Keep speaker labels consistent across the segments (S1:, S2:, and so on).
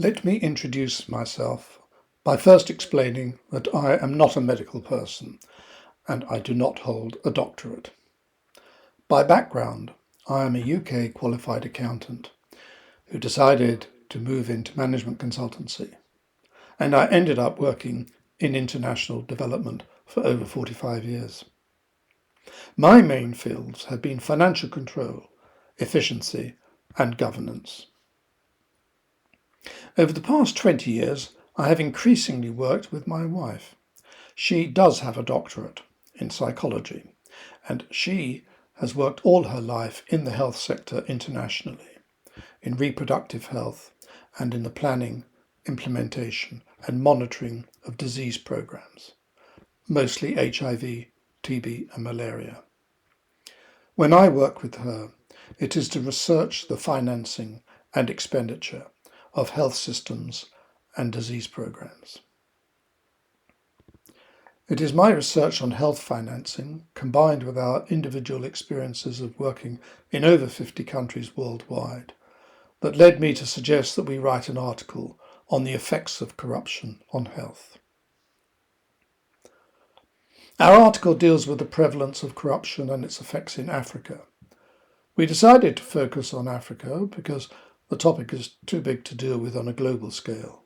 S1: Let me introduce myself by first explaining that I am not a medical person and I do not hold a doctorate. By background, I am a UK qualified accountant who decided to move into management consultancy, and I ended up working in international development for over 45 years. My main fields have been financial control, efficiency, and governance. Over the past 20 years, I have increasingly worked with my wife. She does have a doctorate in psychology, and she has worked all her life in the health sector internationally, in reproductive health and in the planning, implementation and monitoring of disease programs, mostly HIV, TB and malaria. When I work with her, it is to research the financing and expenditure of health systems and disease programs. It is my research on health financing, combined with our individual experiences of working in over 50 countries worldwide, that led me to suggest that we write an article on the effects of corruption on health. Our article deals with the prevalence of corruption and its effects in Africa. We decided to focus on Africa because the topic is too big to deal with on a global scale.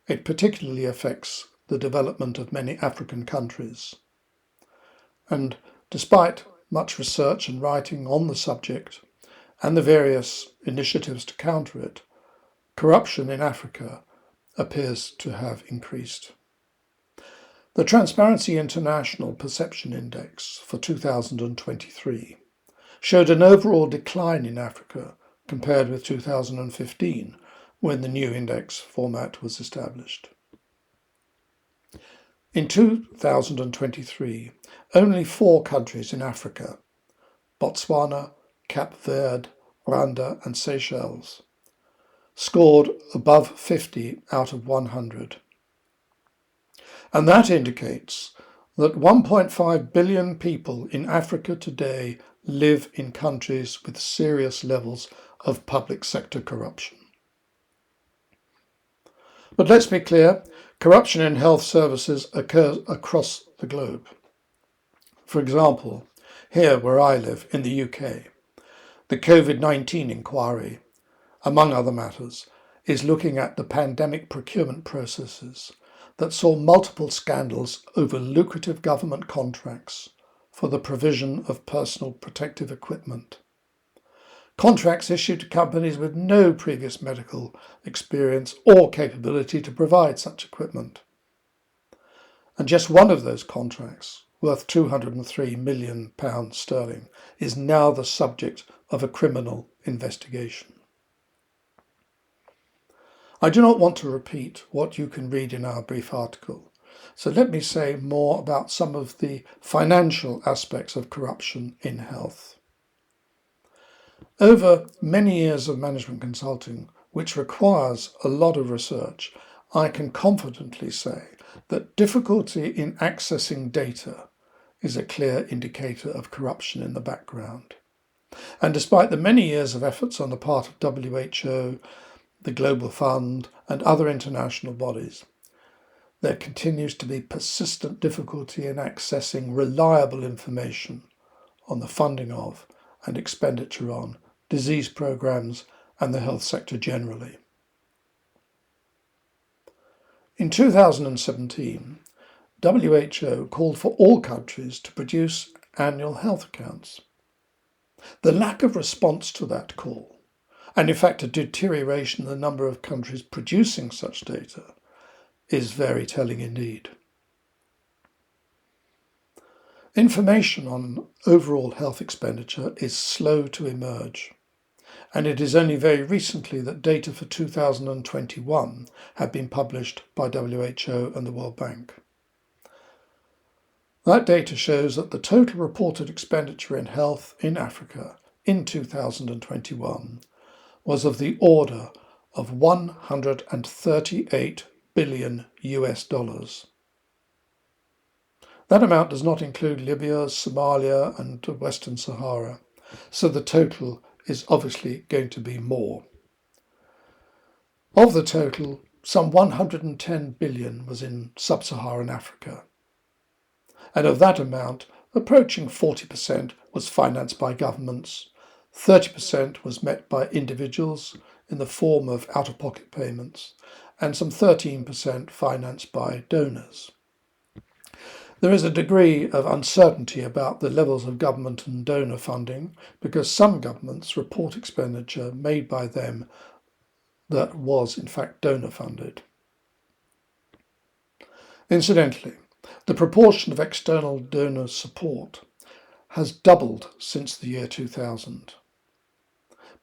S1: It particularly affects the development of many African countries. And despite much research and writing on the subject and the various initiatives to counter it, corruption in Africa appears to have increased. The Transparency International Perception Index for 2023 showed an overall decline in Africa compared with 2015, when the new index format was established. In 2023, only 4 countries in Africa, Botswana, Cape Verde, Rwanda and Seychelles, scored above 50 out of 100. And that indicates that 1.5 billion people in Africa today live in countries with serious levels of public sector corruption. But let's be clear, corruption in health services occurs across the globe. For example, here where I live in the UK, the COVID-19 inquiry, among other matters, is looking at the pandemic procurement processes that saw multiple scandals over lucrative government contracts for the provision of personal protective equipment. Contracts issued to companies with no previous medical experience or capability to provide such equipment. And just one of those contracts, worth £203 million, is now the subject of a criminal investigation. I do not want to repeat what you can read in our brief article, so let me say more about some of the financial aspects of corruption in health. Over many years of management consulting, which requires a lot of research, I can confidently say that difficulty in accessing data is a clear indicator of corruption in the background. And despite the many years of efforts on the part of WHO, the Global Fund and other international bodies, there continues to be persistent difficulty in accessing reliable information on the funding of and expenditure on disease programs and the health sector generally. In 2017, WHO called for all countries to produce annual health accounts. The lack of response to that call, and in fact a deterioration in the number of countries producing such data, is very telling indeed. Information on overall health expenditure is slow to emerge, and it is only very recently that data for 2021 have been published by WHO and the World Bank. That data shows that the total reported expenditure in health in Africa in 2021 was of the order of $138 billion. That amount does not include Libya, Somalia and Western Sahara, so the total is obviously going to be more. Of the total, some 110 billion was in sub-Saharan Africa, and of that amount, approaching 40% was financed by governments, 30% was met by individuals in the form of out-of-pocket payments, and some 13% financed by donors. There is a degree of uncertainty about the levels of government and donor funding because some governments report expenditure made by them that was in fact donor funded. Incidentally, the proportion of external donor support has doubled since the year 2000.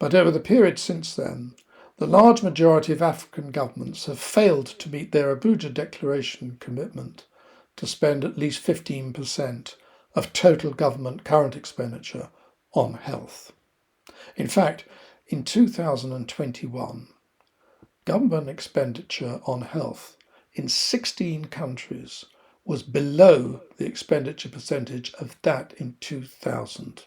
S1: But over the period since then, the large majority of African governments have failed to meet their Abuja Declaration commitment to spend at least 15% of total government current expenditure on health. In fact, in 2021, government expenditure on health in 16 countries was below the expenditure percentage of that in 2000.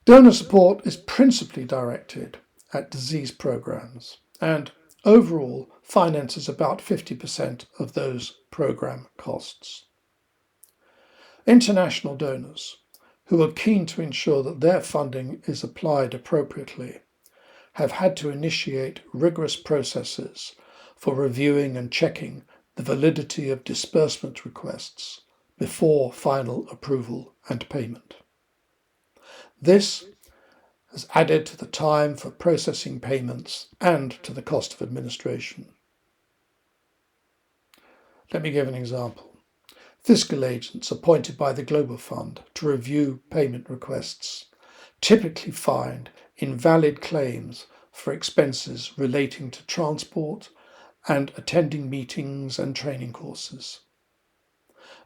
S1: Donor support is principally directed at disease programs and overall finances about 50% of those program costs. International donors, who are keen to ensure that their funding is applied appropriately, have had to initiate rigorous processes for reviewing and checking the validity of disbursement requests before final approval and payment. This has added to the time for processing payments and to the cost of administration. Let me give an example. Fiscal agents appointed by the Global Fund to review payment requests typically find invalid claims for expenses relating to transport and attending meetings and training courses.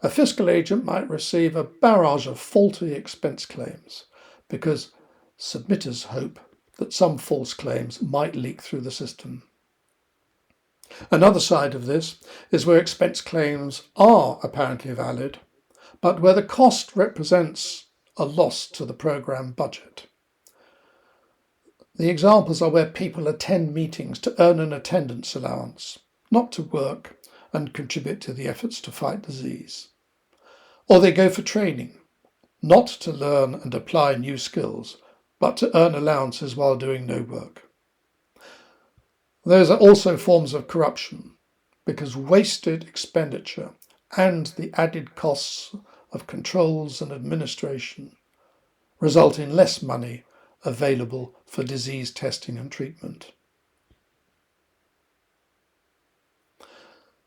S1: A fiscal agent might receive a barrage of faulty expense claims because submitters hope that some false claims might leak through the system. Another side of this is where expense claims are apparently valid, but where the cost represents a loss to the programme budget. The examples are where people attend meetings to earn an attendance allowance, not to work and contribute to the efforts to fight disease. Or they go for training, not to learn and apply new skills, but to earn allowances while doing no work. Those are also forms of corruption, because wasted expenditure and the added costs of controls and administration result in less money available for disease testing and treatment.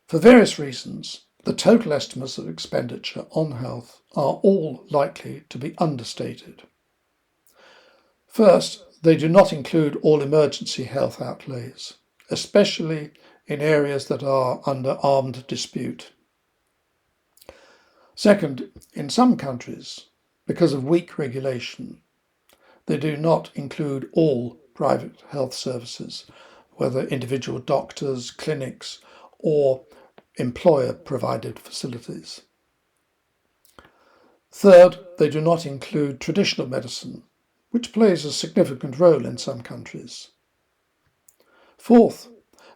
S1: For various reasons, the total estimates of expenditure on health are all likely to be understated. First, they do not include all emergency health outlays, especially in areas that are under armed dispute. Second, in some countries, because of weak regulation, they do not include all private health services, whether individual doctors, clinics, or employer-provided facilities. Third, they do not include traditional medicine, which plays a significant role in some countries. Fourth,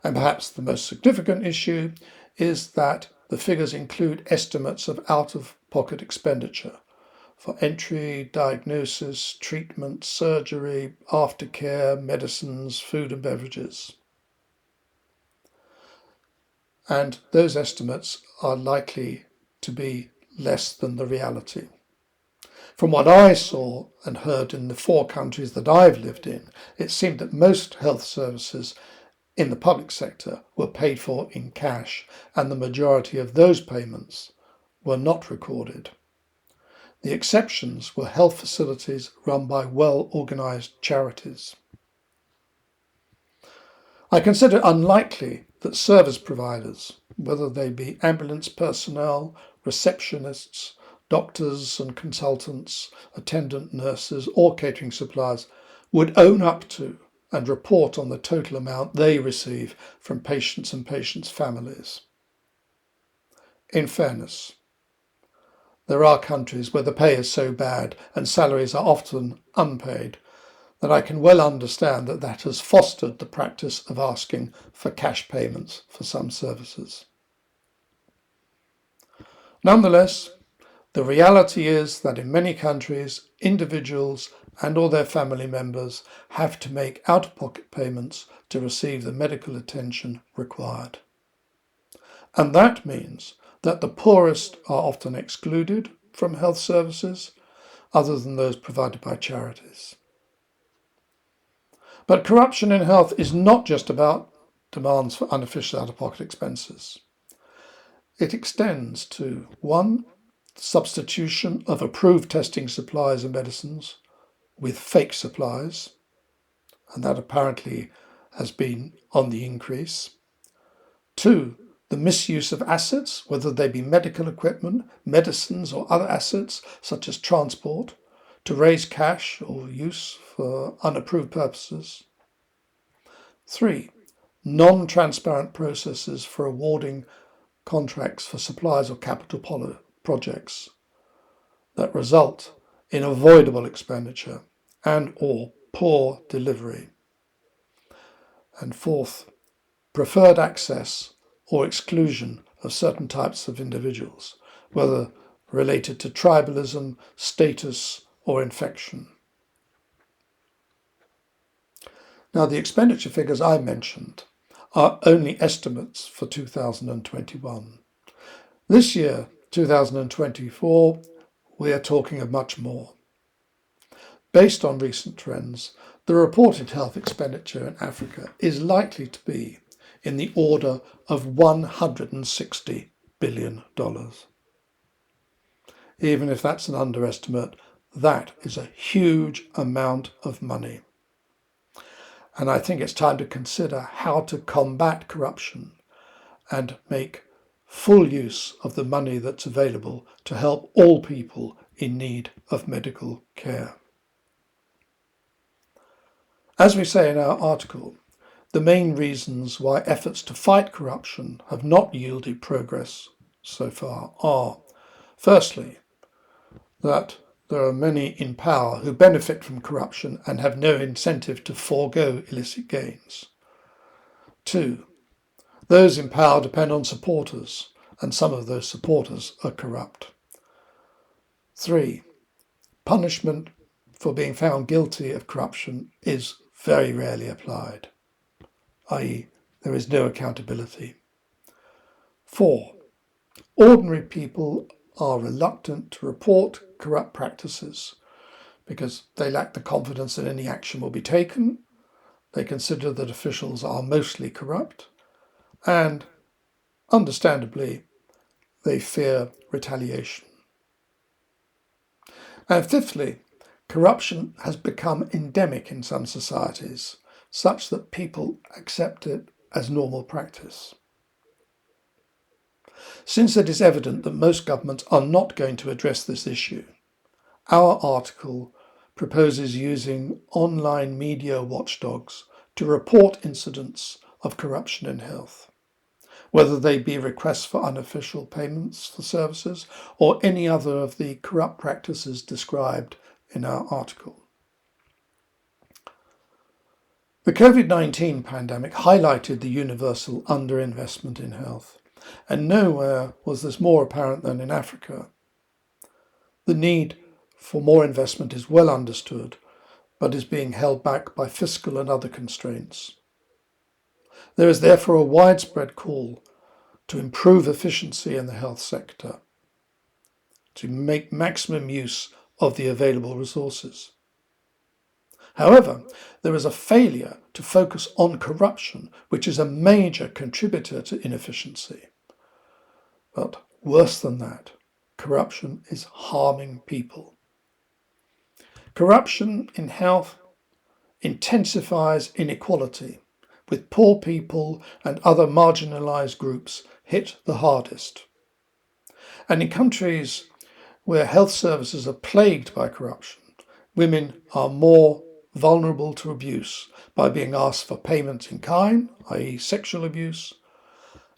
S1: and perhaps the most significant issue, is that the figures include estimates of out-of-pocket expenditure for entry, diagnosis, treatment, surgery, aftercare, medicines, food and beverages. And those estimates are likely to be less than the reality. From what I saw and heard in the 4 countries that I've lived in, it seemed that most health services in the public sector were paid for in cash, and the majority of those payments were not recorded. The exceptions were health facilities run by well-organised charities. I consider it unlikely that service providers, whether they be ambulance personnel, receptionists, doctors and consultants, attendant nurses or catering suppliers, would own up to and report on the total amount they receive from patients and patients' families. In fairness, there are countries where the pay is so bad and salaries are often unpaid that I can well understand that has fostered the practice of asking for cash payments for some services. Nonetheless, the reality is that in many countries, individuals and/or their family members have to make out-of-pocket payments to receive the medical attention required. And that means that the poorest are often excluded from health services, other than those provided by charities. But corruption in health is not just about demands for unofficial out-of-pocket expenses. It extends to 1. Substitution of approved testing supplies and medicines with fake supplies, and that apparently has been on the increase. 2. The misuse of assets, whether they be medical equipment, medicines, or other assets, such as transport, to raise cash or use for unapproved purposes. 3. Non-transparent processes for awarding contracts for supplies or capital projects that result in avoidable expenditure and/or poor delivery. And 4th, preferred access or exclusion of certain types of individuals, whether related to tribalism, status, or infection. Now, the expenditure figures I mentioned are only estimates for 2021. This year, 2024, we are talking of much more. Based on recent trends, the reported health expenditure in Africa is likely to be in the order of $160 billion. Even if that's an underestimate, that is a huge amount of money. And I think it's time to consider how to combat corruption and make full use of the money that's available to help all people in need of medical care. As we say in our article, the main reasons why efforts to fight corruption have not yielded progress so far are, firstly, that there are many in power who benefit from corruption and have no incentive to forego illicit gains. 2. Those in power depend on supporters, and some of those supporters are corrupt. 3. Punishment for being found guilty of corruption is very rarely applied, i.e., there is no accountability. 4. Ordinary people are reluctant to report corrupt practices because they lack the confidence that any action will be taken, they consider that officials are mostly corrupt, and, understandably, they fear retaliation. And fifthly, corruption has become endemic in some societies, such that people accept it as normal practice. Since it is evident that most governments are not going to address this issue, our article proposes using online media watchdogs to report incidents of corruption in health, whether they be requests for unofficial payments for services or any other of the corrupt practices described in our article. The COVID-19 pandemic highlighted the universal underinvestment in health, and nowhere was this more apparent than in Africa. The need for more investment is well understood, but is being held back by fiscal and other constraints. There is therefore a widespread call to improve efficiency in the health sector, to make maximum use of the available resources. However, there is a failure to focus on corruption, which is a major contributor to inefficiency. But worse than that, corruption is harming people. Corruption in health intensifies inequality, with poor people and other marginalised groups hit the hardest. And in countries where health services are plagued by corruption, women are more vulnerable to abuse by being asked for payment in kind, i.e. sexual abuse,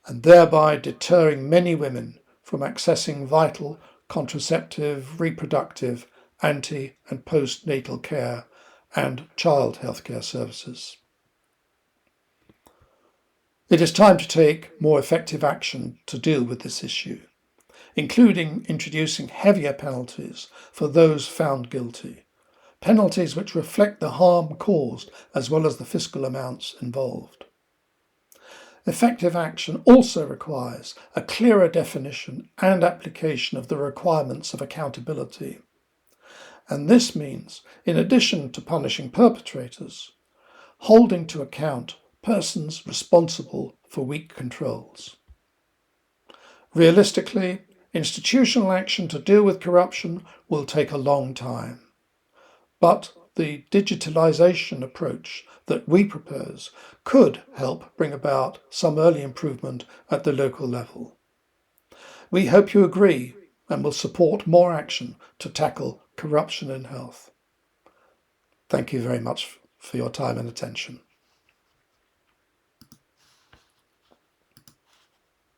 S1: and thereby deterring many women from accessing vital contraceptive, reproductive, anti- and postnatal care and child healthcare services. It is time to take more effective action to deal with this issue, including introducing heavier penalties for those found guilty, penalties which reflect the harm caused as well as the fiscal amounts involved. Effective action also requires a clearer definition and application of the requirements of accountability. And this means, in addition to punishing perpetrators, holding to account persons responsible for weak controls. Realistically, institutional action to deal with corruption will take a long time. But the digitalisation approach that we propose could help bring about some early improvement at the local level. We hope you agree and will support more action to tackle corruption in health. Thank you very much for your time and attention.